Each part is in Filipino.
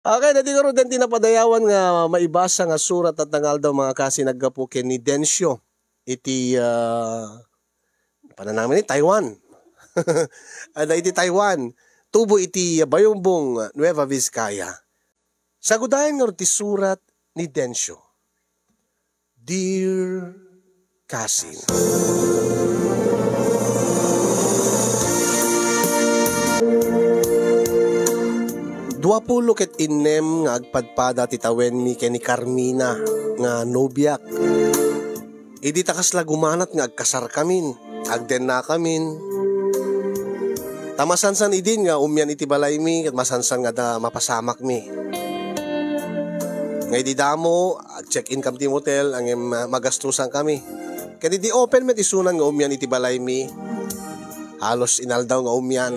Okay, natiguro din tinapadayawan nga maibasa nga surat at tangal daw mga kasi naggapo ken ni Densyo. Iti pananamin ni Taiwan. Ada iti Taiwan. Tubo iti Bayumbong Nueva Vizcaya. Sagudayan nga ti surat ni Densyo. Dear Cousin. Duapulo ket inem nga agpadpada ti tawen mi ken ni Carmina nga nobyak. Idi takas lagumanat nga agkasar kamin, agden na kamin. Tamasansan idin nga umyan iti balay mi ket masansan nga da mapasamak mi. Ngay di damo check-in kam ti motel ang magastusan kami. Ken di open met isunan nga umyan iti balay mi. Halos inaldaw nga umyan.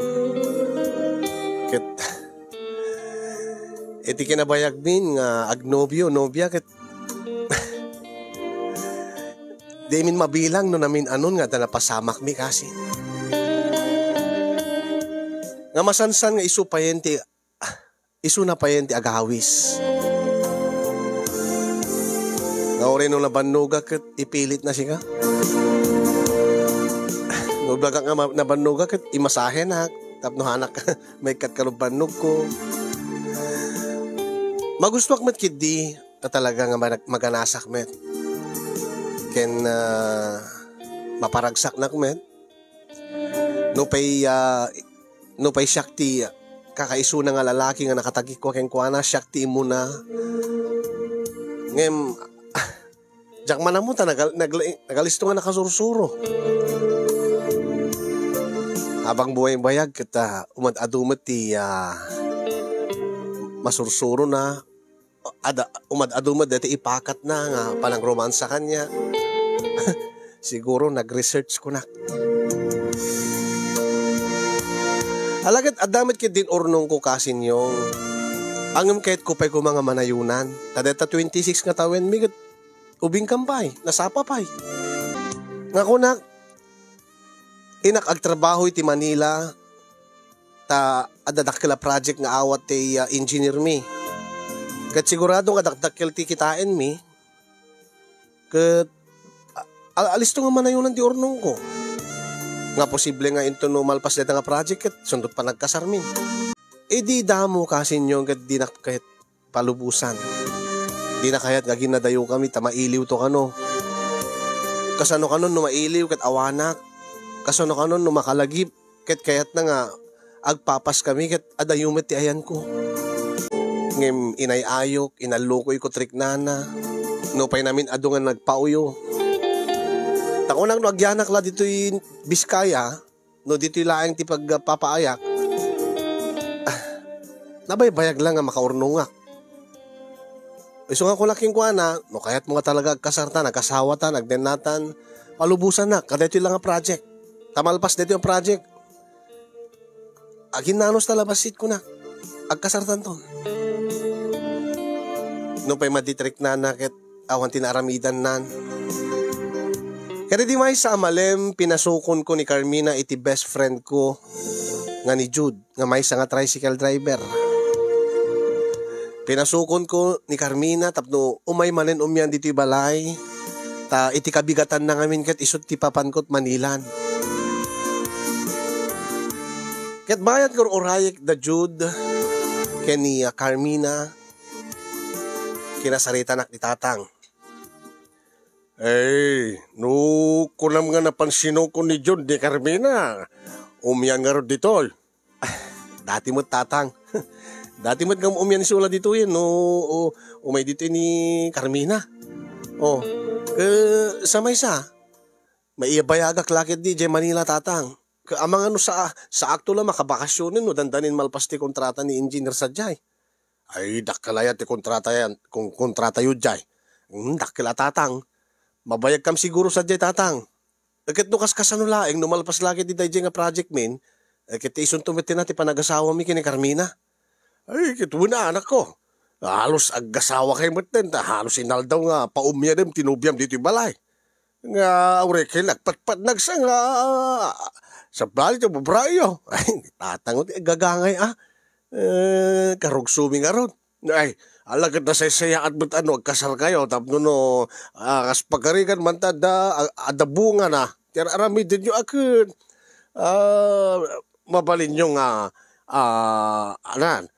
Ket iti kinabayag min nga agnobyo, nobya ket di min mabilang no namin anon nga napasamak mi kasi. Nga masansan nga isu na payente agawis. Nga ore nung nabannuga ket ipilit na siya. Nublaga nga nabannuga ket imasahe na tapno hanak may kat kalubannog ko. Magustuak met kidi na talaga nga maganasak met. Ken maparagsak na met. No pay syakti kakaisu na nga lalaki nga nakatagik ko ken kuana syakti imuna. Ngem jak manamuta nagalisto nga nakasursuro. Habang buhay bayag kita umad-adumet ti masursuro na umad-adumet dati ipakat na nga panang romansa kanya. Siguro nag-research ko na. Alagad adamit kit din ornong ko kasin yung angam kahit kupay ko mga manayunan. Tadeta 26 nga tawen migat ubing kampay, nasapapay. Nga kunak inak agtrabaho iti Manila ta adadakila project nga awat ti engineer mi. Kat sigurado nga dakdakil ti kitain mi. Kat alis to nga manayunan ti ornong ko. Nga posible nga into no malpas deta nga project kat sundot pa nagkasar mi. E di damo kasi nyo kat di na kahit palubusan. Di na kahit nga ginadayo kami ta mailiw to kano. Kasano kanon no mailiw kat awanak. Kasano kanon no makalagip kat kayat na nga agpapas kami kat adayumet ti ayan ko. Ngem inayayok, inalukoy ko trik nana. No pay namin adungan nagpauyo. Takunang no agyanak la dito'y Biskaya, no dito'y laeng ti pagpapaayak. Nabaybayag lang nga makaurnungak. Iso nga kulaking kuana, no kaya't mga talaga agkasarta, nagkasawatan, nagdenatan, palubusan na, kada ito lang ang project. Tamalpas dito yung project. Aginanos talabasit ko na, agkasartan to. No pa'y maditrik na nakit, awan tinaramidan nan. Kaya di may sa amalem, pinasukon ko ni Carmina iti best friend ko nga ni Jude, nga may sa nga tricycle driver. Pinasukon ko ni Carmina, tapno umay manen umyan dito balay, ta iti kabigatan na ngamin kat isot ti papankot Manilan. Kat bayad ko orayek da Jude, kaya ni Carmina, kinasarita nak ni Tatang. No kunam nga napansino ko ni John di Carmina. Umyan nga ro dito. Dati mo't Tatang. Dati mo't nga umyan si Ula dito yun. No, umay dito ni Carmina. Sa may sa. May ibayagak lakit di Jay Manila Tatang. Amang ano sa akto lang makabakasyonin no dandanin malpas ti kontrata ni Engineer Sadyay. Ay dakkalaya ti kontrata yan. Kung kontrata yun Jay. Dakkala Tatang. Mabayag kam siguro sa Jay Tatang. Ket no kaskasano laeng numalpas lagi di dayjay nga project min. Ket ison tumetin natin panagasawa mi kini Carmina. Ay ket una anak ko. Halos aggasawa kay metten ta halos inaldaw nga paumya dem tinubyam dito balay. Nga aureke nagpatpat nagsang sa bali to babrayo. Ay Tatang gagangay karugsumi nga ron. Ay, alagad na saya at ba't ano, kasal kayo, tapno no, kas pagkarigan man tada, adabunga na, tiyar arami din nyo akun, mabalin nyo nga, anan,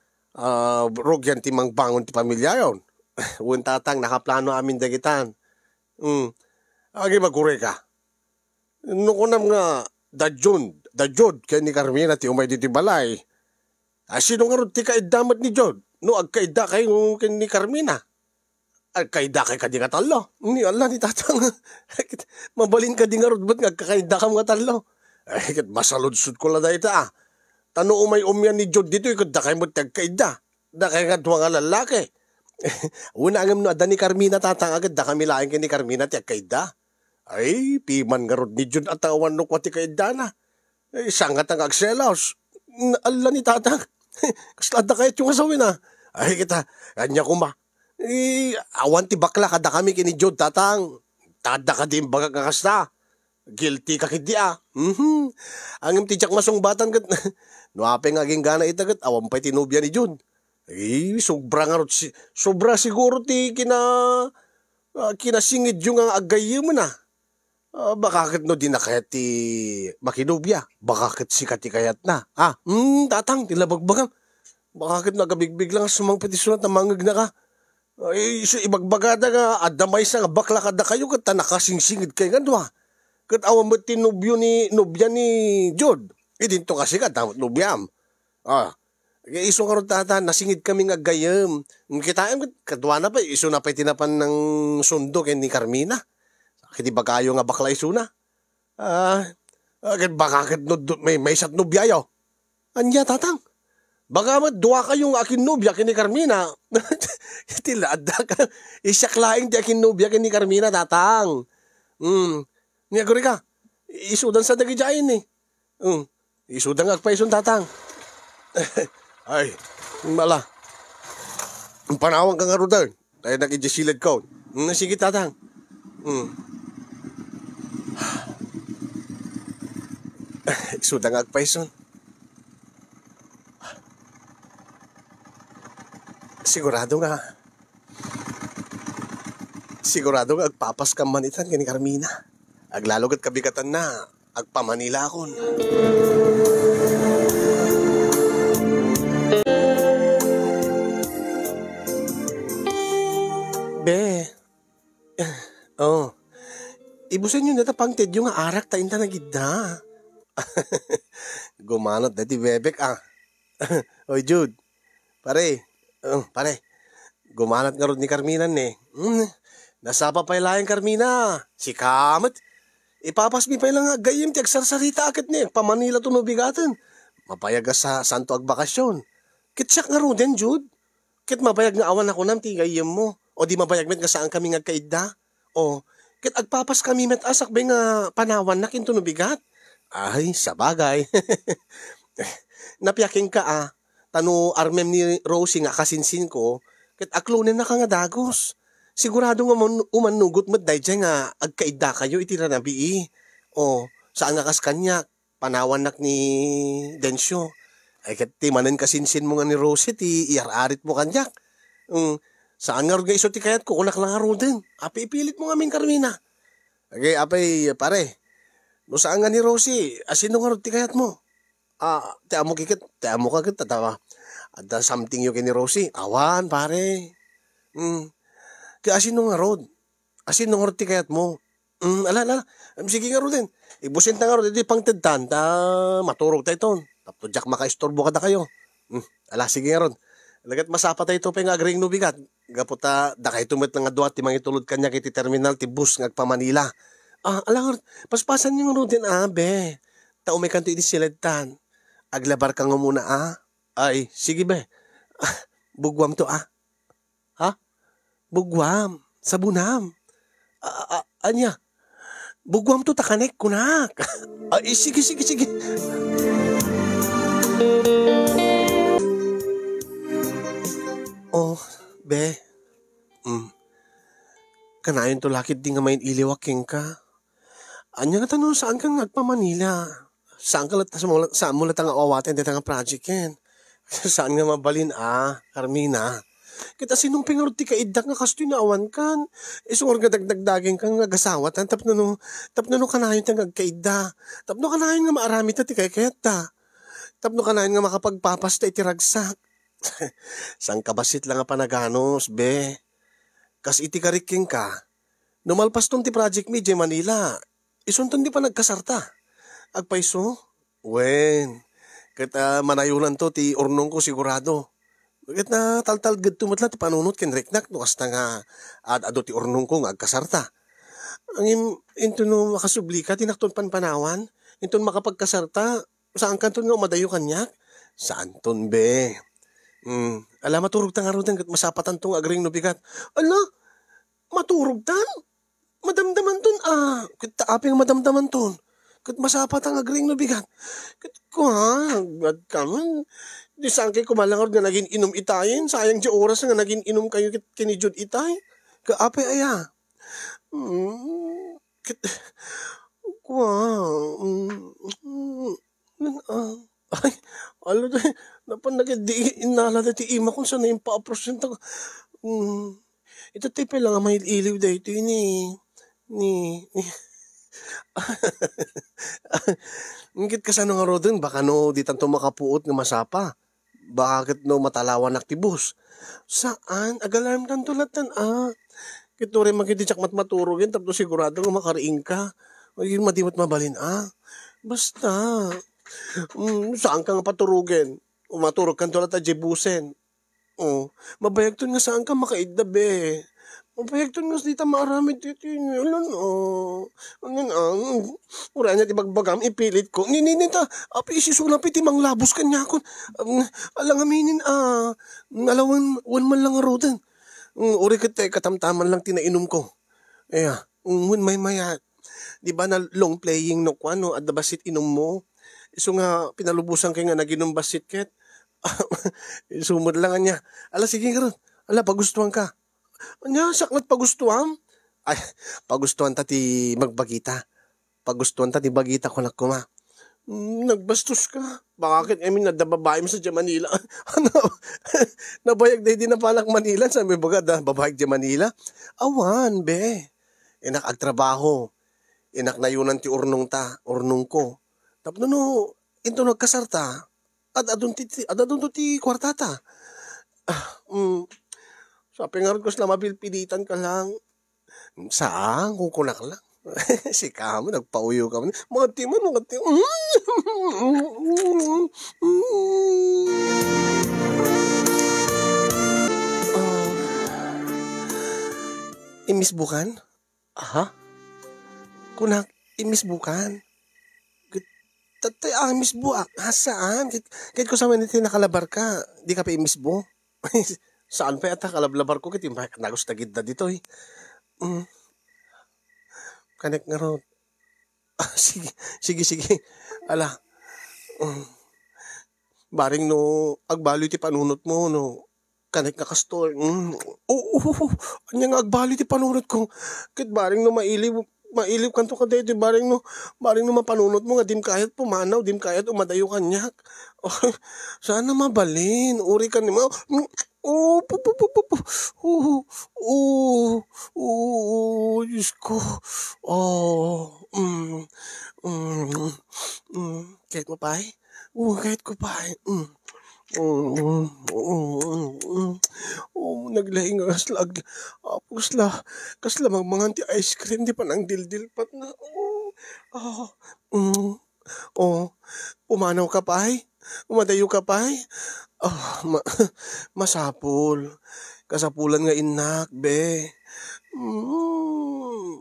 rugyan timang bangon ti pamilya yon. Uwan tatang, nakaplano amin dagitan. Agi magkure ka. Nukunam nga, da Jod, kaya ni Carmina ti umay diti balay. Sino nga ron ti kaidamat ni Jod? No, agkaida kayo ni Carmina. Agkaida kay ka di nga talo. Ni Allah ni tatang. Mabalin ka di nga ron, ba't nga kakaida ka mga talo? Ay, masaludsud ko lang na ita Tano umay umyan ni Jod dito, ikot da kayo mo tagkaida. Da kayo nga duwa nga lalaki. Una angam no, ada ni Carmina tatang agad, da kami laing ka ni Carmina ti agkaida. Ay, piman nga ron ni Jod at awan no kwa ti kaida na. Ay, sangat ang agselaos. Allah ni tatang. Kaslada kayo yung asawin Ay kita, kanya kuma. Awan ti bakla kada kami kini Jod tatang. Tada ka din baga kakasta. Guilty ka kidi Angim ti jak masong batan kat. Nuape nga aging gana itagat. Awan pa'y tinubya ni Jod. Sobra nga sobra siguro ti kinasingid yung ang agayim na. Bakakit no di na kayat ti makinubya? Bakakit si kati kayat na? Tatang, tilabagbagang. Bakakit nagabigbig lang sumang petisunat na mangag na ka? Ay, ibagbagada nga, adamay sa nga bakla kada kayo, kat nakasingsingid kayo nga doon. Kat awan mo tinubyo nubya ni Jod. Dinto kasi ka, damat nubyam. Iso nga ron tata, nasingid kami nga gayam. Kita kadwa na pa, iso na pa tinapan ng sundo kay ni Carmina. Kiti ba kayo nga bakla iso na? Bakit may sat nubyayo? Anya tatang? Baka dua kayong akin nubya kini Carmina. Tilada ka. Isyaklaing di akin nubya kini Carmina tatang. Niya guri ka. Isudan sa dagijayin Isudan agpaison tatang. Ay, mala. Panawang ka nga rudan. Tayo nag-ijasilad ko. Sige tatang. Sudang agpaison. Sigurado nga agpapas ka manitan kani Carmina. Aglalogat kabigatan na agpamanila akon. Be. Ibusan yun data pang tedyo nga arak ta inta nagida. Gumanot dati bebek Oy Jude. Pare. Gumanot nga ron ni Carmina Nasapa pa ilayang Carmina. Si Kamat. Ipapas mi pa ilang gayim ti agsarsarita akit pamanila to nubigatan. Mapayag sa santo agbakasyon. Kitsak nga ron din Jude. Kit mapayag nga awan ako nam ti gayim mo. O di mapayag met nga saan kami nga kaida. O kit agpapas kami met asak ba nga panawan na kinto nubigat. Ay, sabagay. Napiyaking ka Tano armem ni Rosie nga kasinsin ko, kit aklunin na ka nga dagos. Sigurado nga umanugot mo dahil nga agkaida kayo itira na bii. O, saan nga kas kanya, panawan nak ni Densyo. Ay kat timanan kasinsin mo nga ni Rosie, ti iararit mo kanyak. Saan nga rin iso ti kayat ko, kunak lang nga din. Api ipilit mo nga min Carmina. Okay, apay pare. No saan nga ni Rosie, asino nga rin ti kayat mo? Te amo ka kit, tatawa. Ada something yung kini Rosie. Awan, pare. Kaya asino nga rod? Asino nga rod ti kayat mo? Ala. Sige nga rod din. Ibusin ta nga rod, hindi pang tedan, maturog tayo ton. Tapos jak maka-istorbo ka na kayo. Ala, sige nga rod. Lagat masapa tayo ito pa nga agring nubigat. Gaputa, da kayo tumit nga doa, timang itulod kanya kiti terminal, ti bus nga pa Manila. Ala nga rod, paspasan nyo nga rod din, be. Tao may kanto iti siladtan. Aglabar ka nga muna, Ay, sige be. Bugwam to, Bugwam. Sabunam. Anya. Bugwam to takanek kunak. Ay, sige. Oh, be. Kanayon to lakit di nga main iliwaking ka. Anya nga tanong saan kang nagpa-Manila? Saan mo latang awatin dito nga project yan? Saan nga mabalin, Carmina? Kita sinong pingarod ti kaidak nga kasto naawan kan. Isungor nga dagdagdagin kang nagasawat. Tapno no kanayon tang agkaida. Tapno kanayon nga maarami ta ti kayat ta. Tapno kanayon nga makapagpapasta iti ragsak. Sang kabasit lang nga panaganos, be. Kas iti kariking ka. Numalpas ton ti Project Media Manila. Isunton di pa nagkasarta. Agpaiso? Wen. Kita manayunan to ti urnong ko sigurado. Bakit na taltal gad tumatla ti panunot ken reknak no kasta nga ado ti urnong ko nga agkasarta. Ang into no makasubli ka tinakton panpanawan, inton makapagkasarta, saan kanton nga umadayo kanyak? Saan ton be? Ala maturog ta nga rodan kat masapatan tong agring no bigat. Ala, maturog tan? Madamdaman ton kita aping madamdaman ton. Kat masapatan agring no bigat. Kat ko agad ka man. Di saan kayo kumalangod nga naging inom itayin? Sayang di oras nga naging inom kayo kinijud itay? Kaapay aya? Ay, alo tayo, napan nagdi inala dati ima kung saan na yung pa-prosenta ko. Ito tayo lang may iliw dito ni ngit ka sa nga rodin, baka no di tanto makapuot nga masapa. Bakit no matalawan aktibus? Saan? Agalarm tanto latan Kito rin magkititsak matmaturog yan, tapos sigurado nga makariing ka. Magiging madimat mabalin Basta. Saan ka nga paturugin? Umaturog ka tulad jebusen. Mabayag ton nga saan ka makaiddabe. Mabayag ton nga dita maaramid dito. Ura niya tibagbagam, ipilit ko. Nininita, api isisulap iti manglabos kanya ko. Alang aminin, alawan man lang arudan. Uri kate, katamtaman lang tinainom ko. May mayat. Di ba na long playing no kwano, at basit inom mo? So nga, pinalubusan kayo nga naginom basit ket. Sumod lang niya. Ala, sige nga ron. Ala, pagustuhan ka. Anya, saklat pagustuhan? Ay, pagustuhan ta ti magbagita. Pagustuhan ta ti bagita ko nakuma. Nagbastos ka. Bakit? Nadababae mo sa Manila. Nabayag na hindi na palak Manila. Sabi baga, babayag di Manila. Awan, be. Inak agtrabaho. Inak nayunan ti urnong ko. Tapno no, into nagkasarta. Adadun ti kwartata. Sabi nga rin ko sila mabilpilitan ka lang. Saan? Kukunak lang. Si Kamo, nagpauyo ka. Mga timon. Imis bukan? Kunak, imis bukan? Tatay, imis buak. Saan? Kahit ko sa maniti nakalabar ka, di ka pa imis bu? Saan pa yata kalablabar ko? Kiti nagos tagid na dito Connect nga ron. Sige. Ala. Baring no, agbalo ti panunot mo, no. Connect nga kastol. Anya nga agbalo ti panunot ko. Kit baring no mailiw kanto ka dito. Baring no mapanunot mo nga dim kayat pumanaw, dim kayat umadayo kanyak. Sana mabalin. Uri ka ni mo. Diyos ko. Kahit mo pa kahit ko pa naglaing kasla mga ice cream di pa nang dildil pat na umanaw ka pa umadayo ka pa masapul kasapulan nga inak be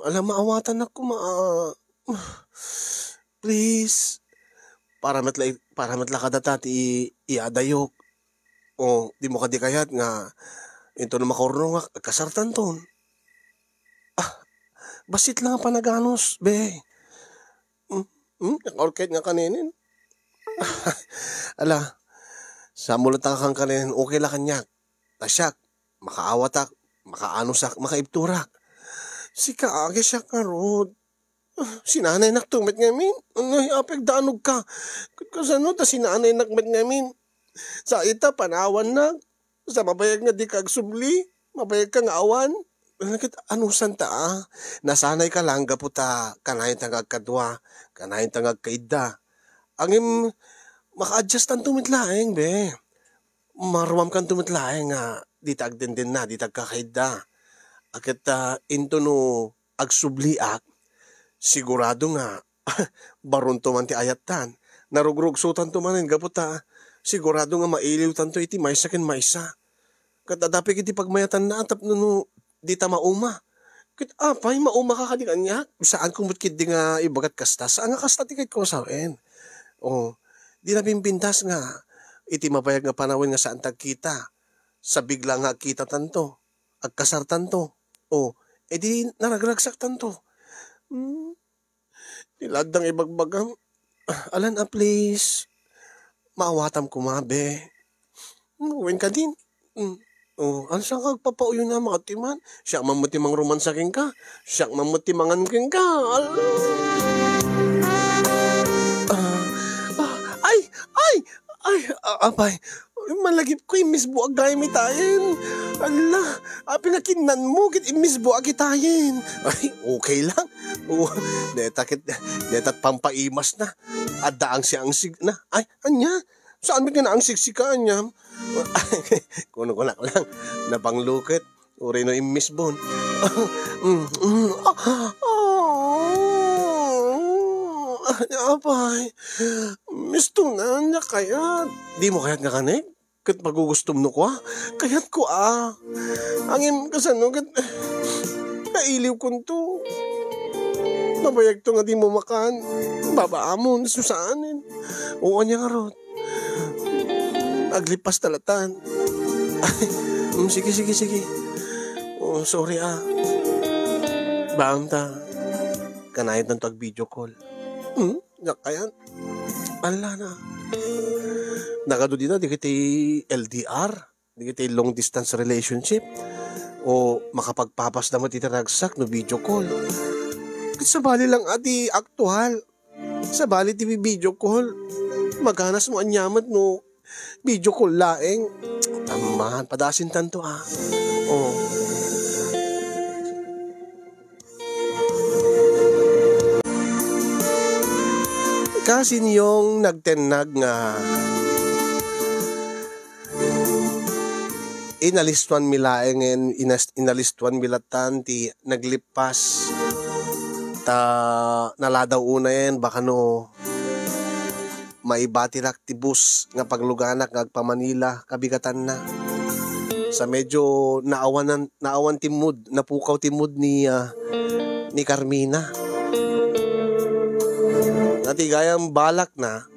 alam maawatan ako please para matla kada tati iadayok di mo kadi kayat nga ito na makurno nga kasartan ton basit lang ang panaganos be orket nga kaninin ala sa mulata kang kaninin okay la kanyak tasyak makaawatak makaanusak makaibturak si kaagi siya karod sinanay naktumet ngamin apeg danog ka kasano ta sinanay nakmet ngamin sa ita panawan na Sa mabayag nga di kag subli, mabayag ka nga awan. Ano santa nasanay ka lang gaputa kanayin tangag kadwa, kanayin tangag kaida. Angim maka-adjust ang tumitlaeng be. Maruam kan tumitlaeng nga di tagden din na, di tagkakaida. Akit into no agsubliak, sigurado nga baron to man ti ayatan. Narugrugsutan to manin gaputa, sigurado nga mailiw tanto iti maysa ken maysa. Katadapi kiti pagmayatan na atap no di ta mauma. Kit apay mauma ka kadi kanya. Saan kumut kid di nga ibagat kasta. Saan nga kasta ti kit ko sawen. Oh, di na pimpintas nga. Iti mabayag nga panawin nga saan tagkita. Sa bigla nga kita tanto. Agkasar tanto. Oh, edi naragragsak tanto. Nilagdang ibagbagang. Alan please. Maawatam kumabe. Uwin ka din. Oh, ano siya kagpapauyo na mga timan? Siya mamutimang romansaking ka. Siya mamutimangan king ka. Apay. Malagip ko imis buag gaya mitayin. Ala, pinakinan mo, kit imis buag itayin. Ay, okay lang. Oh, netat pampaimas na. Adaang siya ang sig na. Ay, anya? Saan ba ka na ang siksikaan niya? Kuno-kunak lang. Napanglukit. Uri no imis bon. Apay. Misto na niya kayat. Di mo kayat nga kanig? Kat magugustom no ko kayat ko Angin kasano kat nailiw ko to. Mabayag to nga di mo makan. Babaamon, susaanin. Oo niya nga rot. Aglipas talatan. Sige. Oh, sorry Baam ta. Kanayad ng tag video call. Nakayan. Ala na. Nakado dito, di kita LDR. Di kita long distance relationship. O makapagpapas naman titaragsak no video call. Sa bali lang ati aktual. Sa bali ti video call. Maganas mo anyamat no video call laeng. Taman, padasin tanto Oh. Kasi niyong nagtenag nga inalistuan milaengen inalistuan milatan ti naglipas ta naladaw unayen baka no maibati rak ti bus nga pagluganak ngagpa Manila kabigatan na sa medyo naawan timud napukaw timud ni Carmina natigayang balak na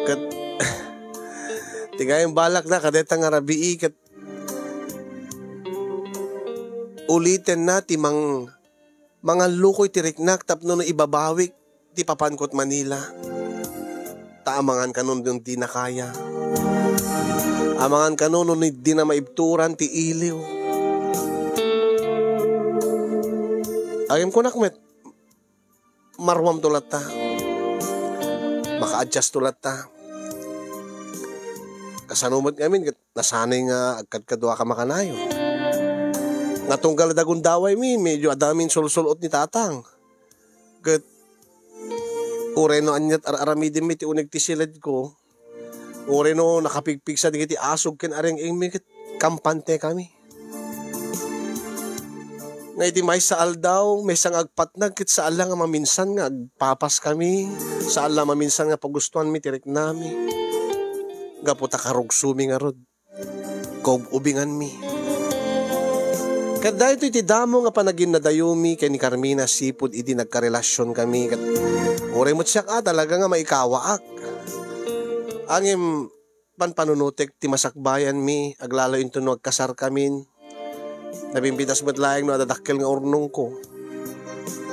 kat tigayang balak na kadetang arabii kat ulitin na ti mga lukoy ti riknak tapno na ibabawik ti papankot Manila taamangan kanon yung di na kaya. Amangan kanon yung di na maibturan ti iliw. Ayam ko nakmet. Marwam tulat ta. Maka-adjust tulat ta. Kasanumot ngamin, nasanay nga agkadkadwa ka makanayo. Natunggal dagun daway medyo adamin sulsulot ni tatang. Kat ureno anyat aramidin mi ti unig ti silid ko. Ureno nakapigpig sa digiti asog ken areng ingmikit kampante kami. Nga iti may saal daw, may sang agpatnag kit saal nga maminsan nga agpapas kami. Saal nga maminsan nga pagustuhan mi tirik nami. Gaputa karugsumi nga rod. Kog ubingan mi. Kada ito iti damo nga panagin na dayumi kay ni Carmina sipud iti nagkarelasyon kami. Uri mo't siya talaga nga maikawaak. Angim panpanunutek ti masakbayan mi aglalo into no agkasar kamin. Nabimbitas mo't laeng no adadakkel nga urnong ko.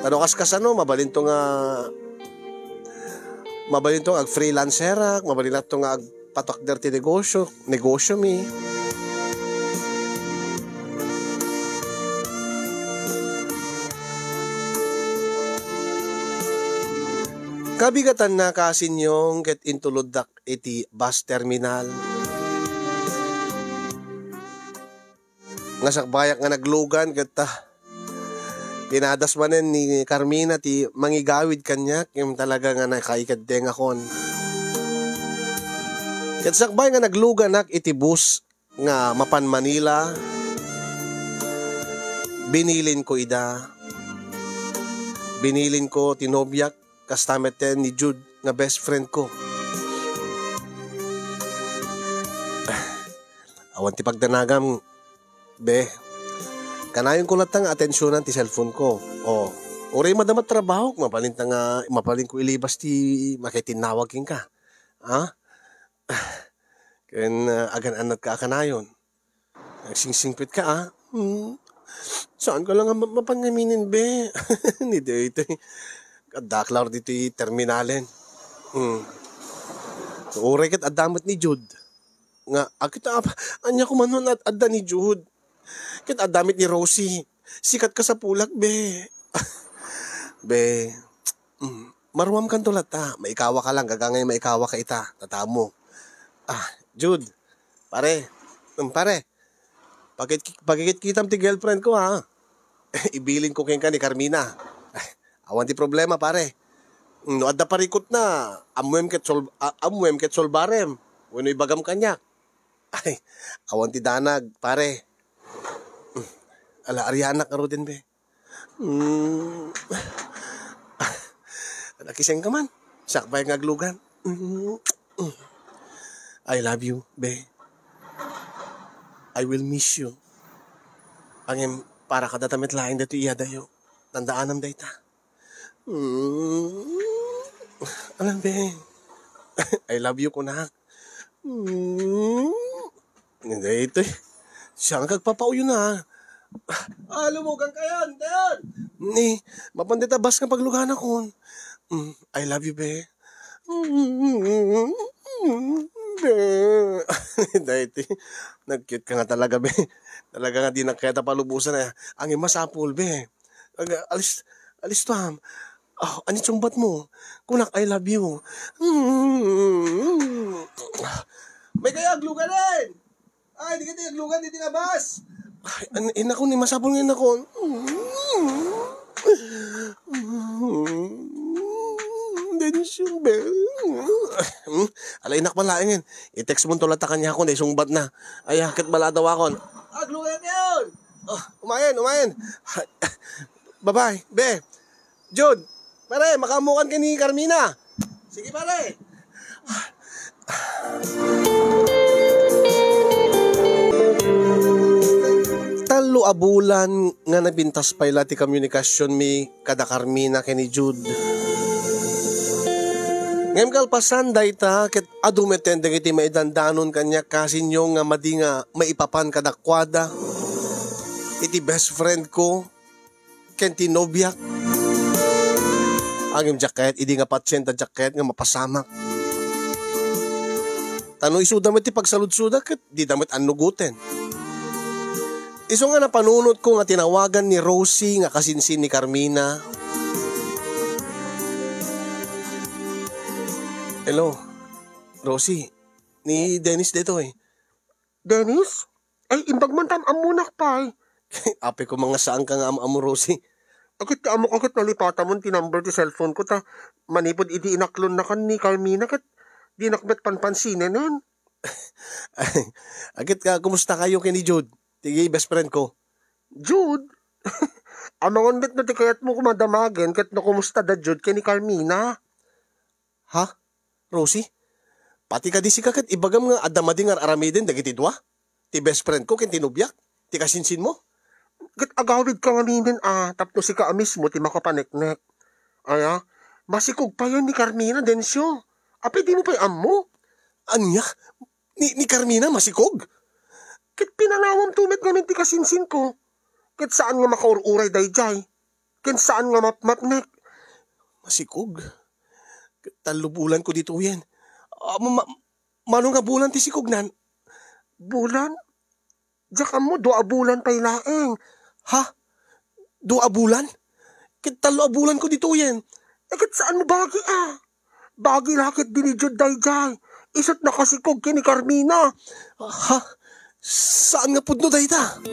Tano kasano mabalinto nga ag freelancerak, mabalinto nga ag patok ti negosyo mi. Kabigatan na kasin yung ket intuludak iti bus terminal. nga sakbayak nga naglugan ket kinadas manen ni Carmina ti mangigawid kanyak yung talaga nga nakaikadeng akon. Ket sakbay nga naglugan nak iti bus nga mapan Manila, binilin ko tinobyak kastameten ni Jude nga best friend ko. Awan ti pagdanagam, be, kanayon ko latang atensyonan ti cellphone ko. Oray madamat trabaho, mapalin ko ilibas ti makitinawag king ka. Ken agan-anat ka kanayon. Nagsingsingpit ka, Saan ka lang mapangaminin, be? Hindi dito. Kadaklar dito terminalen. So, oray kat adamot ni Jude. Nga, kita anya ko manon at adda ni Jude. Kit adamit ni Rosie. Sikat ka sa pulak, be. Be, maruam kan tulat maikawa ka lang, gagangay maikawa ka ita. Tatamo. Jude, pare, pagkikit kitam ti girlfriend ko, ibilin ko ka ni Carmina. Awan ti problema, pare. No, adda parikot na, amuem ket solbarem. Wano ibagam kanya. Awan ti danag, pare. Ala, Ariana ka din, be. Nakiseng ka man. Sakbay ng aglugan. I love you, be. I will miss you. Angem, para kadatamit lain dito iya dayo. Tandaanam dayta. Alam, be. I love you, kunak. Hindi ito eh. Siyang kagpapauyo na. Lumugang kayan, dayon. Mapandita bas nga paglugan ako. I love you, be. Dahil nag-cute ka nga talaga, be. Talaga nga di nakita palubusan na. Ang masapul, be. Alis to, ham. Anit sumbat mo? Kunak, I love you. May kaya aglugan rin. Ay, di ka aglugan, di ka bas. Ay, inako ni masapul ngayon ako. Densyon, be. Alay, inak malaingin. I-text mo tulad ta kanya ako, na isungbat na. Ay, hakit baladaw akon. Aglugan yun. Umayan. Bye-bye, be. Jude, pare, makamukan ka ni Carmina. Sige, pare. Talo abulan nga nabintas pa ila ti komunikasyon mi kada Carmina kani Jude. Ngem kalpasan dayta ket adumeten dagiti maidandanon kanya kasinyo nga madi nga maipapan kadakwada. Iti best friend ko ken tinobyak. Angim jacket idi nga patsenta jacket nga mapasamak. Tano isu damit ti pagsalud-suda ket di damit anuguten. Iso nga napanunot ko nga tinawagan ni Rosie nga kasinsin ni Carmina. Hello, Rosie. Ni Dennis dito eh. Dennis? Ay, imbag man tam amunak pa eh. Ape ko mga saan ka nga amo Rosie. Akit nalipata mo ti number ti cellphone ko ta. Manipod iti inaklon na kan ni Carmina kat di nakbet panpansinin nun. Akit ka, kumusta kayo kini Jude? Tigi, best friend ko. Jude? Amangon bet na ti kayat mo kumadamagen kat na kumusta da Jude kini Carmina? Ha? Rosie? Pati ka di si kakat ibagam nga adamading aramidin dagiti dua? Ti best friend ko ken tinubyak? Ti kasinsin mo? Kat agawid ka nga minin tapno si ka mismo ti makapaneknek. Aya, masikog pa yun ni Carmina densyo. Ape di mo pa'y ammo? Anya? Ni Carmina masikog? Kit pinanawam tumet ngamin ti kasinsin ko. Kit saan nga makaururay dayjay. Kit saan nga mapnek. Masikog? Talubulan ko dito yan. Mano nga bulan ti sikognan? Bulan? Diyak mo, 2 bulan pa'y laeng. Ha? 2 bulan? Kit 3 bulan ko dito yan. Kit saan mo bagi Bagi lakit binidjod dayjay. Isot na kasikog kini Carmina. Ha? Saan nga pudno dayta?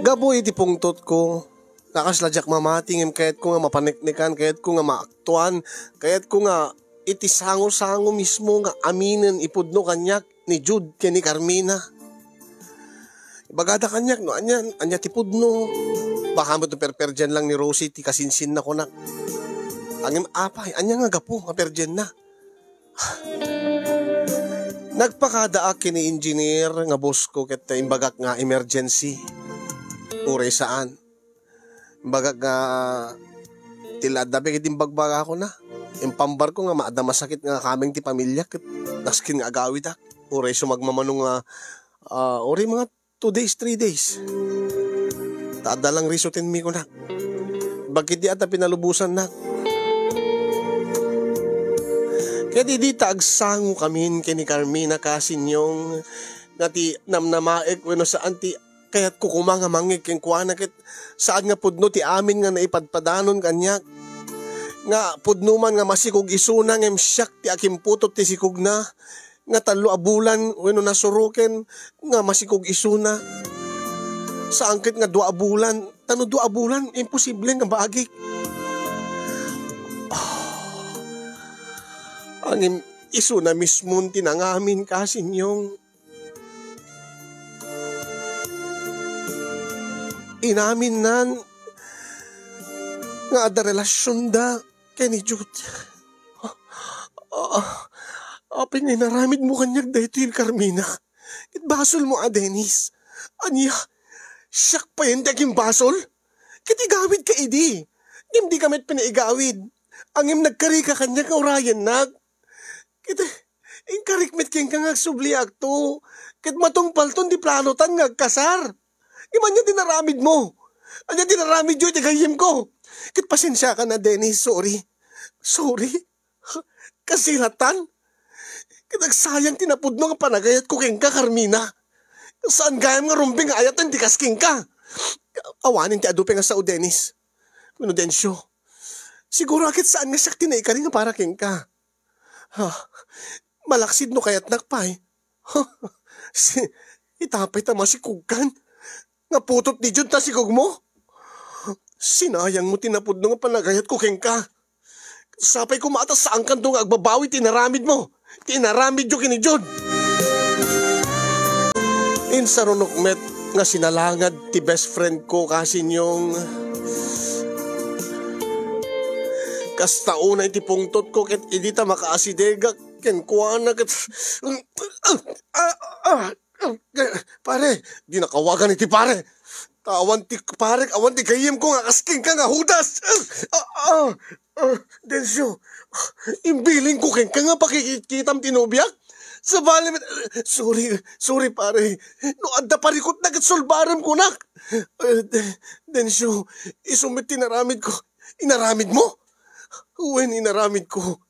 Gaboy iti pungtot ko. Nakasladyak mamatingim kahit ko nga mapaniknikan, kahit ko nga maaktuan, kahit ko nga iti sango-sango mismo nga aminin ipudno kanyak ni Jude ken ni Carmina. Bagada kanyak no anya ti pudno. Baka mo to perperjan lang ni Rosie ti kasinsin na ko na. Angim apay anya nga gapo nga perjan na. Nagpakadaak kini engineer nga boss ko ket imbagak nga emergency. Uray saan? Imbagak nga tilad na bigit imbagbaga ako na. Impambar ko nga maada masakit nga kaming ti pamilya ket naskin nga agawid ak. Uray sumagmamanong nga uray mga 2 days, 3 days. Taadalang risotin mi ko na. Bakit di ata pinalubusan na? Kaya di taagsango kami kini Carmina kasinyong nati namnamaek weno saan ti kaya't kukuma nga mangik ken kuana ket saan nga pudno ti amin nga naipadpadanon kanyak nga pudno man nga masikog isuna ngem siyak ti akimputot ti sikog na nga talo a bulan weno nasuruken nga masikog isuna sa angkit nga 2 bulan tano 2 bulan imposible nga baagik. Angin iso na mismo tinangamin kasinyong inamin nan nga ada relasyon da kay ni Jude. Apay nga naramid mo kanyak dahito yung Carmina. Itbasol mo Dennis. Anya, siyak pa yun daging basol? Kitigawid ka idi. Hindi kamit pinaigawid. Angim nagkari ka kanyak nga urayan nag. Kita, inkarikmit keng kang agsubliak to. Kit matong palton di plano tan ngagkasar. Iman niya dinaramid mo. Anya dinaramid yun, tigayim ko. Kit pasensya ka na, Dennis. Sorry. Sorry? Kasilatan? Kit nagsayang tinapudno nga panagayat ko keng ka, Carmina. Saan gayam nga rumbing ayatan di kasking ka? Awanin ti adupe nga sa o, Dennis. Minudensyo. Siguro akit saan nga siyak tinaikari nga para keng ka. Malaksid no kayat nakpay. Itapay tama si Kugkan. Naputot ni Jud ta si Kug mo. Sinayang mo tinapudno nga panagayat ko keng ka. Sapay ko maatas saan kanto nga agbabawi tinaramid mo. Tinaramid yo kini Jud. Insarunok met nga sinalangad ti best friend ko kasinyong kastauna iti pungtot ko ket idi ta makaasidega ken kuana ket pare di nakawagan iti pare awan ti pare awan ti kayem ko nga kasking ka nga hudas Densyo imbiling ko ken ka nga pakikitam tinubyak sa bali sorry pare no adda parikot na ket sulbaram ko nak Densyo isumit tinaramid ko inaramid mo. Uwen inaramid ko.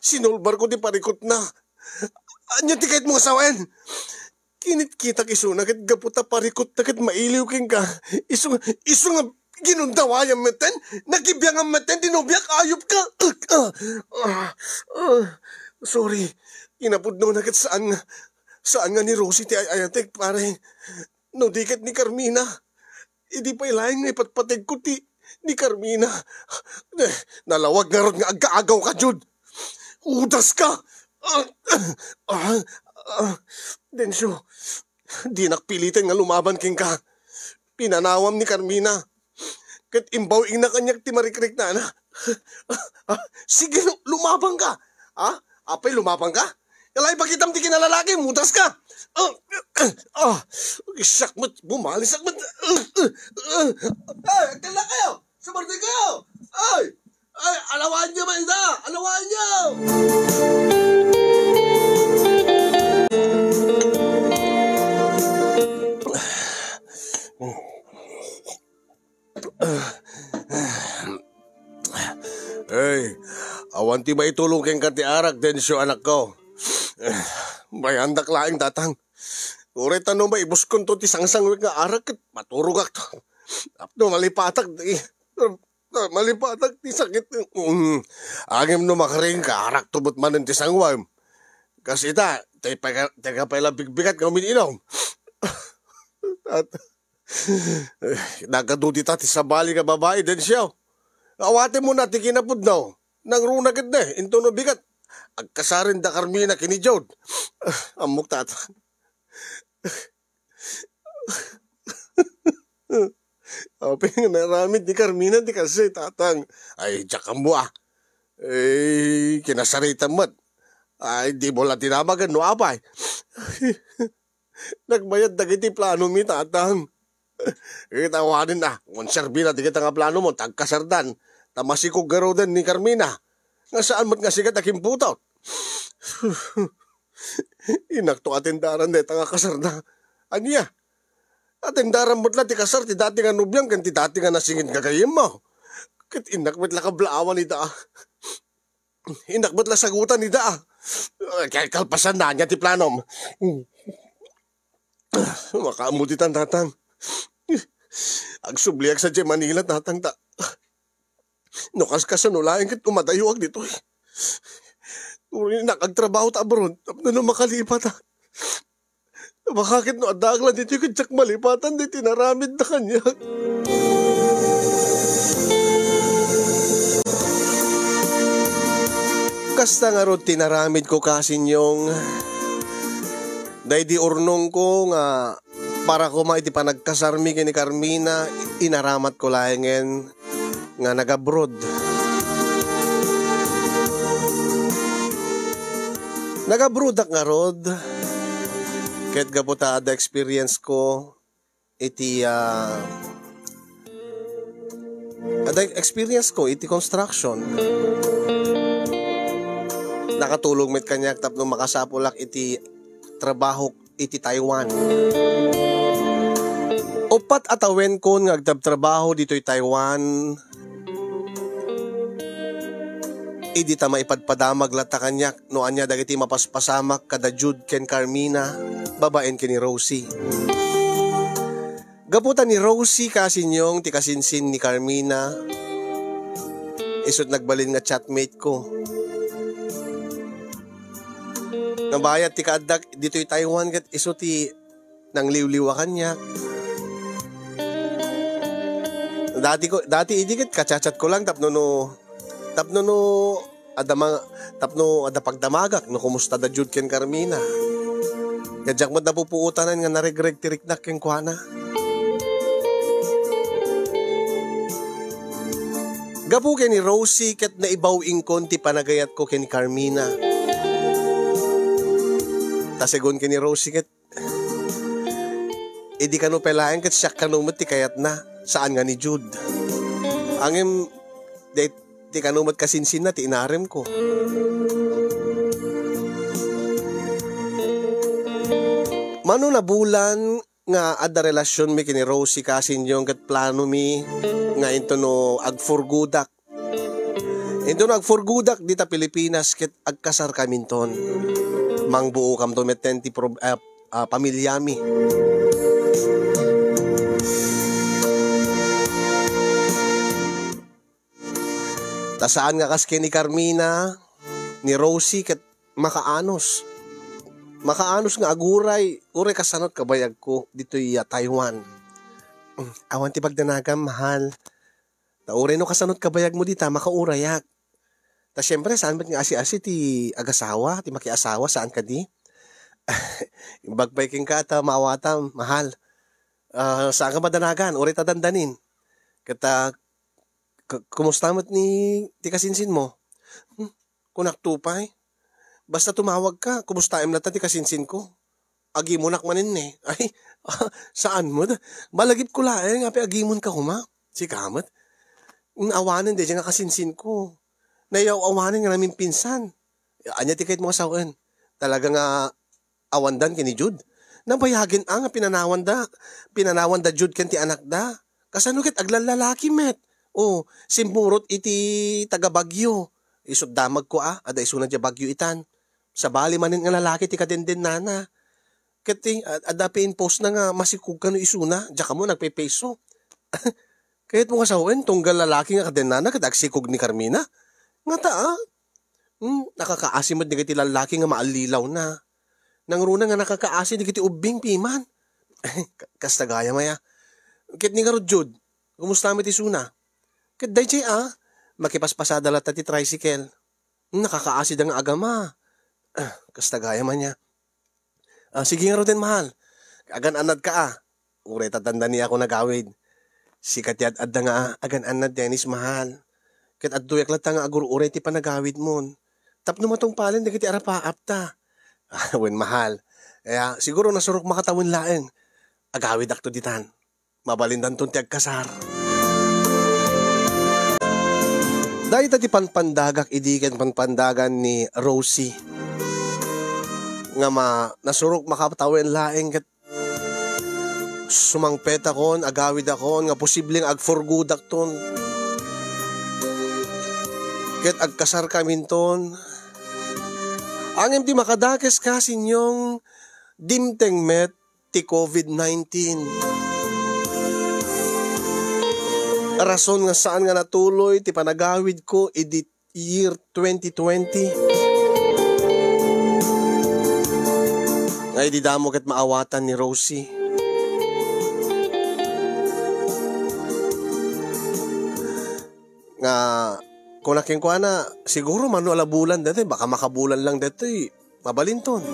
Sinulbar ko di parikot na. Anya ti kahit mong asawain. Kinit kita kisuna kat gaputa parikot na kat mailiw king ka. Iso nga ginundawayang meten. Nagibiyang ang meten. Dinubyak ayop ka. Sorry. Inapudno na kat saan nga ni Rosie ti ayatek pare. No dikat ni Carmina. Idi pa ilahin nga ipatpatid ko ti ni Carmina. Nalawag nga ron nga agkaagaw ka, Jude. Udas ka. Densyo, di nakpilitin nga lumaban king ka. Pinanawam ni Carmina. Kat imbaw ing na kanyak ti marikrik na na. Sige, lumabang ka. Apay, lumabang ka? Kalay pakitam ti kinalalaki, mudas ka. Isak mo't, bumalisak mo't. Agkala kayo. Sumartin kayo! Ay! Alawan niyo man ita! Alawan niyo! Hey, awan ti maitulong keng kati arak, Densyo anak ko. May andak laing datang. Ure tanong ba ibuskon to ti sangsangwik nga arak ket maturugak to. Apno malipatak malipatak ti sakit. Agim no makaring ka arak tubot manen ti sangwam. Kasi teka pala bigbigat nga umininom. At nagkadudita ti sa bali ka babae din siya. Awate mo na ti kinapod na. Nangrunagad na into no bigat. Agkasarin da Carmina kini Jod. Amok tata. Apeng naramid ni Carmina di kasi tatang. Ay, jakam mo ah. Eh, kinasaritan mo. Ay, di mo lang tinamagan no apay. Nagbayad na kiti plano mi tatang. Kitawanin na. Konserbi na di kita nga plano mo. Tagkasardan. Tamasikog garo din ni Carmina. Nga saan mo't nga sigat aking putot. Inakto atendaran de tanga kasarda. Anya? Atendaran mo't lang ti kasar ti dati nga nubyang kan ti dati nga nasingin kagayim mo. Kit inakbet la kablaawan ni da. Inakbet la sagutan ni da. Kaya kalpasan na niya ti planom. Makaamutitan tatang. Agsubliag sa Manila tatang ta. Nukas ka sa nulayan kit umadayuag dito. Nakagtrabaho ta abroad. Tapos na makalipat ha. Bakit no adaglan dito yung tsak malipatan di tinaramid na kanya. Kasta nga ron tinaramid ko kasin yung dahi di urnong ko nga para ko maiti panagkasarmi kini Carmina inaramat ko lahengen nga nag-abroad. Nag-abroad ak nga rod. Kahit gabuta ada experience ko, iti ada experience ko, iti construction. Nakatulong met kanyak tapno makasapulak iti trabaho iti Taiwan. Upat atawen ko nga agtabtrabaho dito'y Taiwan. Idi ta maipadpadamag lata kanyak no anya dagiti mapaspasamak kada Jude ken Carmina babaen ken ni Rosie. Gaputan ni Rosie kasinyong ti kasinsin ni Carmina. Isut nagbalin nga chatmate ko. Nabayat ti kaadak dito'y Taiwan ket isut ti nang liwliwa kanyak. Dati idi ket kachat ko lang tapno ada pagdamagak no kumusta da Jude ken Carmina. Kadyak mo napupuutanan nga naregreg tiriknak ken kuana. Gapu ken ni Rosie ket naibaw ingkon ti panagayat ko ken Carmina. Tasegon ken ni Rosie ket idi kanu pelayan ket siya kanumot ti kayat na saan nga ni Jude. Angem ti kanumot kasinsin na ti inarem ko. Mano na bulan nga adda relasyon mi kini Rosie kasinyong ket plano mi nga into no agfurgudak. Into no agfurgudak dita Pilipinas ket agkasar kaminton. Mangbuo kam to metten ti pamilya mi. Tasaan nga kas ni Carmina ni Rosie ket makaanos nga aguray uray kasanot kabayag ko dito'y Taiwan. Awan ti pagdanagam mahal. Ta uray no kasanot kabayag mo dita makaurayak. Ta syempre saan bet nga asi-asi ti agasawa ti makiasawa saan ka di? Imbagbayking ka ta maawata mahal. Saan ka madanagan uray ta dandanin. Kata kumusta mo't ni ti kasinsin mo? Kunak tupay. Basta tumawag ka, kumusta im lata ti kasinsin ko? Agimunak manin eh. Ay, saan mo? Balagip ko laeng, api agimon ka kuma. Si kamat. Awanan de, nga kasinsin ko. Nayaw awanan nga namin pinsan. Anya ti kahit mga sawen. Talaga nga awandan kini Jude. Nabayagin ang pinanawan da Jude ken ti anak da. Kasano ket aglallalaki met. Oh, simpurot iti taga Bagyo. Isod damag ko ada iso na di Bagyo itan. Sa bali manin nga lalaki ti kadenden nana. Kati ada post na nga masikug ka no isuna. Diya ka mo nagpe-peso. Kahit mo kasawen, tunggal lalaki nga kaden nana kadagsikog ni Carmina. Nga ta nakakaasimod ni kati lalaki nga maalilaw na. Nang runa nga nakakaasi di kiti ubing piman. Kasta gaya maya. Kit ni nga Jud, kumusta mi ti suna? Kit day chay makipaspasada lata ti tricycle. Nakakaasi da nga agama. Kasta gaya man niya. Sige nga din mahal. Agan anad ka Ure tatanda niya ako nagawid. Sikat yad adda nga agan anad Dennis mahal. Kit adduyak lata nga agur ure ti panagawid mon. Tapno matong palin dagiti arapaap ta. Wen mahal. Kaya siguro nasurok makatawin laeng. Agawid akto ditan. Mabalindan ton ti agkasar. Dahil tati panpandagak idiken panpandagan ni Rosie. Nga nasurok makatawin laeng kat sumangpet akon, agawid akon, nga posibleng agforgudak ton. Ket agkasar kamin ton. Angem ti makadakes ka sinyong dimteng met ti COVID-19. Rason nga saan nga natuloy ti panagawid ko idi year 2020. Ngay di damo ket maawatan ni Rosie. Nga kung naking kuha na, siguro manuala bulan dati, baka makabulan lang dati, mabalinton.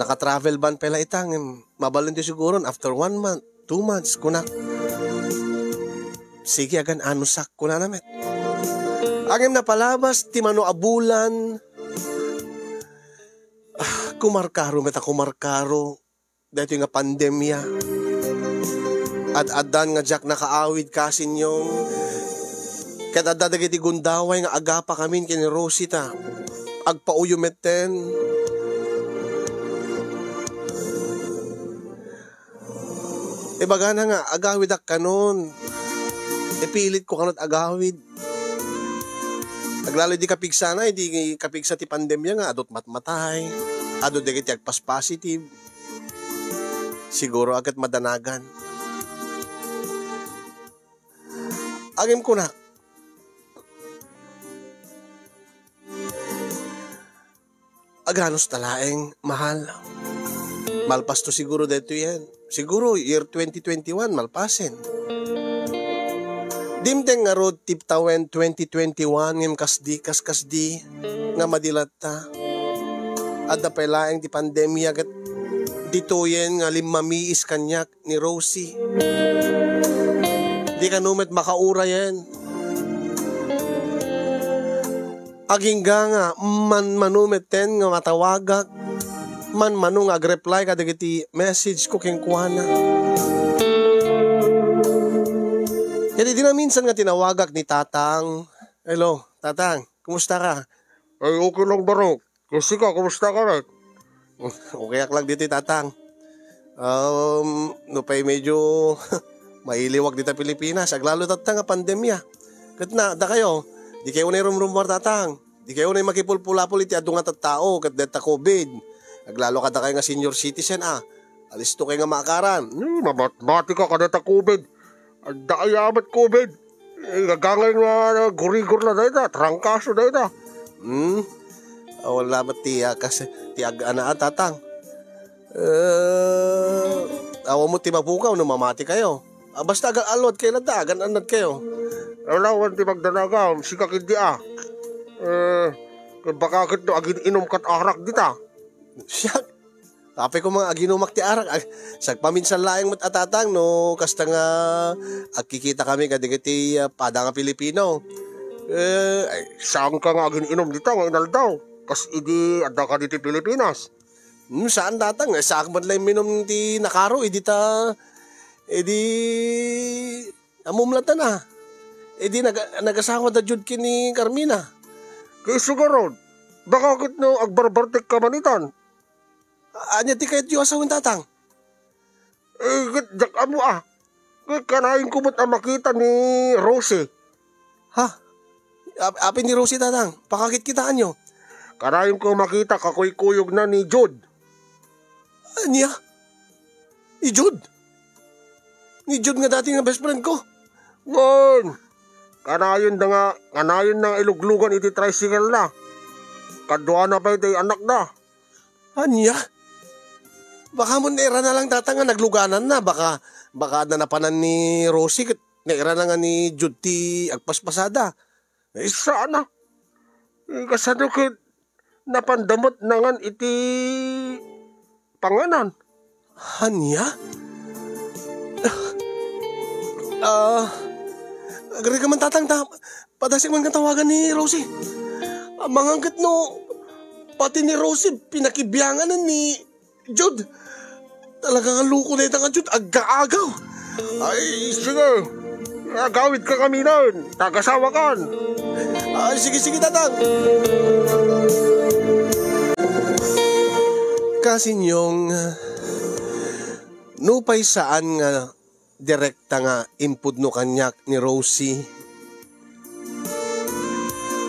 Naka-travel ban pala itang, mabalinton siguro after 1 month, 2 months, kunak. Sige, agan anusak ko na namin. Angem na palabas, ti manuabulan, kumarkaro, kumarkaro, dito nga pandemya. At adan nga jak nakaawid kasinyong, kaya dadagiti gundaway nga agapa kami kini Rosie ta. Agpauyumeten. Baga na nga, agawid ak kanon. Pilit ko kanot agawid. Naglalo di kapigsa na, hindi kapigsa ti pandemya nga, adot matmatay. Adot di kiti agpas positive. Siguro agad madanagan. Agim ko na. Aganos talaeng mahal. Malpas to siguro dito yan. Siguro year 2021 malpasen. Dimteng nga road tip tawen 2021 ngem kasdi nga madilat ta. Adda pa laeng ti pandemya ket dito yan nga limamiis kanyak ni Rosie. Di ka numet makaura yan. Agingga nga manumeten nga matawagak manung ag-reply kadagiti message ko king kuana. Kaya di na minsan nga tinawagak ni Tatang. Hello, Tatang, kumusta ka? Ay, okay lang baro. Kasi ka, kumusta ka rin? Okay lang dito, Tatang. No pa'y medyo mailiwag dito Pilipinas. Aglalo Tatang nga pandemya. Kat na, da kayo. Di kayo na rumrumbar Tatang. Di kayo na makipulpulapul iti adunga tattao kat deta COVID. Naglalo ka da kayo nga senior citizen Alisto kayo nga makaran. Mamatmati ka deta COVID. Daayamat COVID. Gagangay nga gurigor na dahita. Trangkaso dahita. Wala matiya kasi tiag ana Tatang. Awa mo ti mapukaw no mamati kayo. Basta alod kayo na dagan anad kayo. Alawan ti magdanagaw, sikak hindi baka kit no agin inom kat arak dita. Siyak. Kapay ko mga aginumak ti arak. Sagpaminsan laeng mat Tatang no kasta nga agkikita kami kadigiti pada nga Pilipino. Saan ka nga agin inom dita nga inaldaw? Kas idi adda ka diti Pilipinas. Saan Tatang? Saan man lang minom ti nakaro idita amumlatan na. Nagasawa da jud kini Carmina. Kaya sugarod, baka kit no agbarbartik ka manitan. Anya ti kayat yu asawin Tatang? Kit jak amo Kit kanain kumot ang makita ni Rosie. Ha? Apin ni Rosie Tatang? Pakakit kitaan nyo? Kanain ko makita kakuy-kuyog na ni Jude. Anya? Ni Jude? Ni Jude nga dati nga best friend ko. Ngon! Kanayon na iluglugan iti tricycle na. Kadwa na pa iti anak na. Anya? Baka mo naira na lang data nga nagluganan na. Baka nanapanan ni Rosie ket naira na nga ni Jude ti agpaspasada. Sana. Kasano ko napandamot na nga iti panganan. Hanya? Agari ka man tatang padasig man kang tawagan ni Rosie. Mangangkat no, pati ni Rosie pinakibiyangan na ni Jude. Talagang luko na itang Jude, aga-agaw. Ay, sige. Agawid ka kami nun. Tagasawa kan. Sige, tatang. Kasi yung nupay saan nga direkta nga impud no kanyak ni Rosie.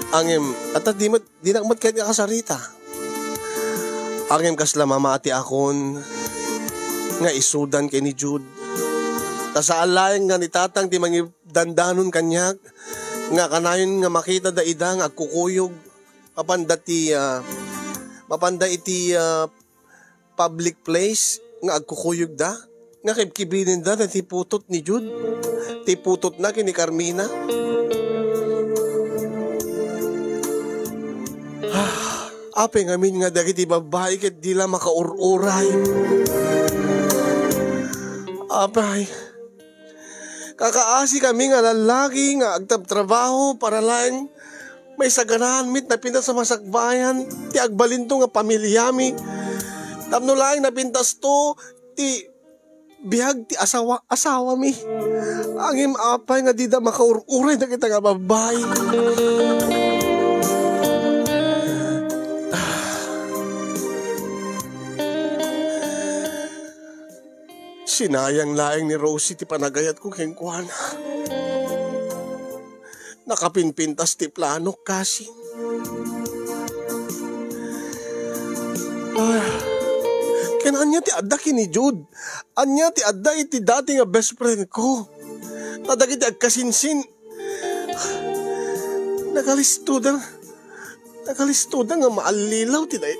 Angem, at di nakmat kahit nga kasarita. Angem kasla mamati akon nga isudan kay ni Jude. Ta sa alayan nga ni tatang ti mangidandanon kanyak nga kanayon nga makita da idang agkukuyog mapanda iti public place nga agkukuyog da nga kibkibinin da ti putot ni Jude, ti putot na kini Carmina. Ape ngamin nga dagiti babae ket di la makaururay. Apay, kakaasi kami nga lalaki nga agtabtrabaho para lang may saganahan mit na pintas sa masakbayan ti agbalinto nga pamilyami. Tapno lang na pintas to ti bihag ti asawa mi. Angim apay nga di da makaururay na kita nga babae. Sinayang laing ni Rosie ti panagayat ko kengkuan. Nakapinpintas ti plano kasi. Anya ti adda kini Jude. Anya ti adda iti dati nga best friend ko. Tadag iti agkasinsin. Nakalistudan nga maalilaw ti day.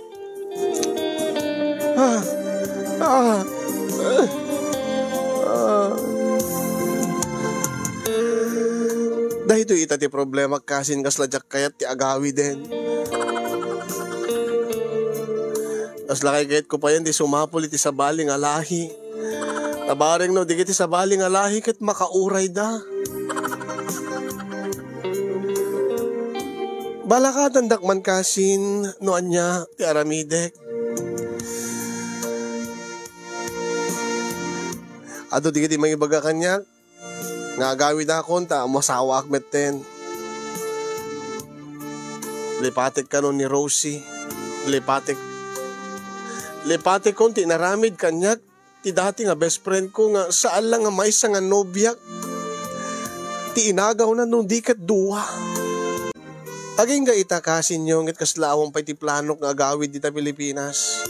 Dahito ita ti problema kasin kasladyak kayat ti agawi din. As lakay kahit ko pa yan di sumapol iti sabali nga lahi. Tabareng no, di kiti sabali nga lahi kat makauray da. Balakatan dakman kasin no anya ti aramidek. Ado di kiti mangibaga kanya. Nga agawid akon ta masawa akmet ten. Lipatik ka no ni Rosie. Lipatik kon ti naramid kanyak ti dati nga best friend ko nga saan lang nga may isa nga nobyak. Ti inagaw na nung di kat duwa. Aging ga itakasin nyo ngit kaslawang pa ti plano nga agawid dita Pilipinas.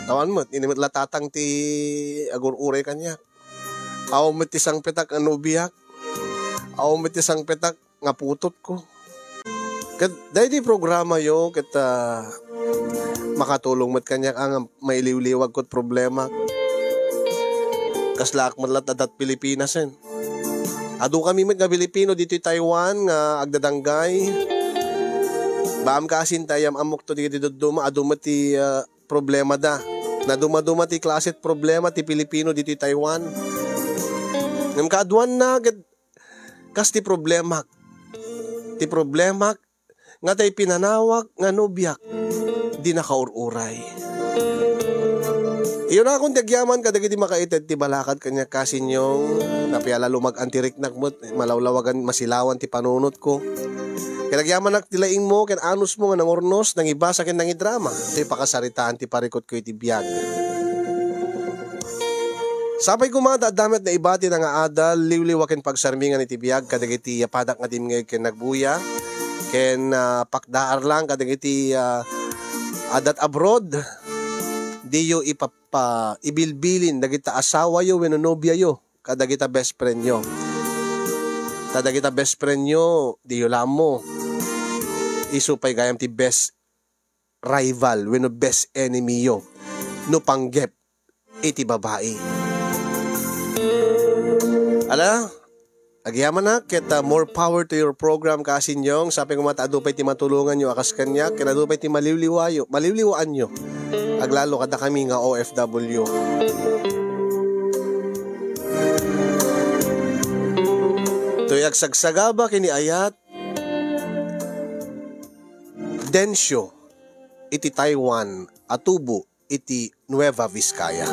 Tawan mo, inimit latatang ti agur-uray kanyak. Aw met ti sang petak nga nobyak. Aw met ti sang petak nga putot ko. Kat dahil di programa yo kat makatulong mat kanyak ang mailiw-liwag ko't problema. Kaslak matlat adat Pilipinas en. Adu kami mga Pilipino dito Taiwan nga agdadanggay. Baam kasin tayam amok to di duma adu mati problema da. Na duma-duma ti klaset problema ti Pilipino dito Taiwan. Ngam kaadwan na kas ti problema. Ti problema nga tay pinanawag nga nobyak di nakaururay. Iyon na akong tagyaman kadagiti makaited ti balakad kanya kasin yung napiala lumag antiriknak mo malawlawagan masilawan ti panunot ko. Kadagyaman nak tilaing mo ken anus mo nga nangurnos nang iba sa ken nang idrama. Ti pakasaritaan ti parikot ko iti biyag. Sapay kumada damet na ibati na nga adal liwliwaken pagsarmingan iti biyag kadagiti padak nga dimngeg ken nagbuya ken pakdaar lang kadagiti adat abroad diyo ibilbilin dagita asawa yo wenno nobya yo kadagita best friend yo. Kadagita best friend yo diyo lamo isupay gayam ti best rival wenno best enemy yo. no panggep iti babae. Ala, agyaman na, kita more power to your program kasinyong. Sabi ko mata, adupay ti matulungan nyo akas kanya, kinadupay ti maliliwaan nyo. Aglalo kada kami nga OFW. Tuyag sagsagaba kini ayat, Densyo, iti Taiwan, Atubo, iti Nueva Vizcaya.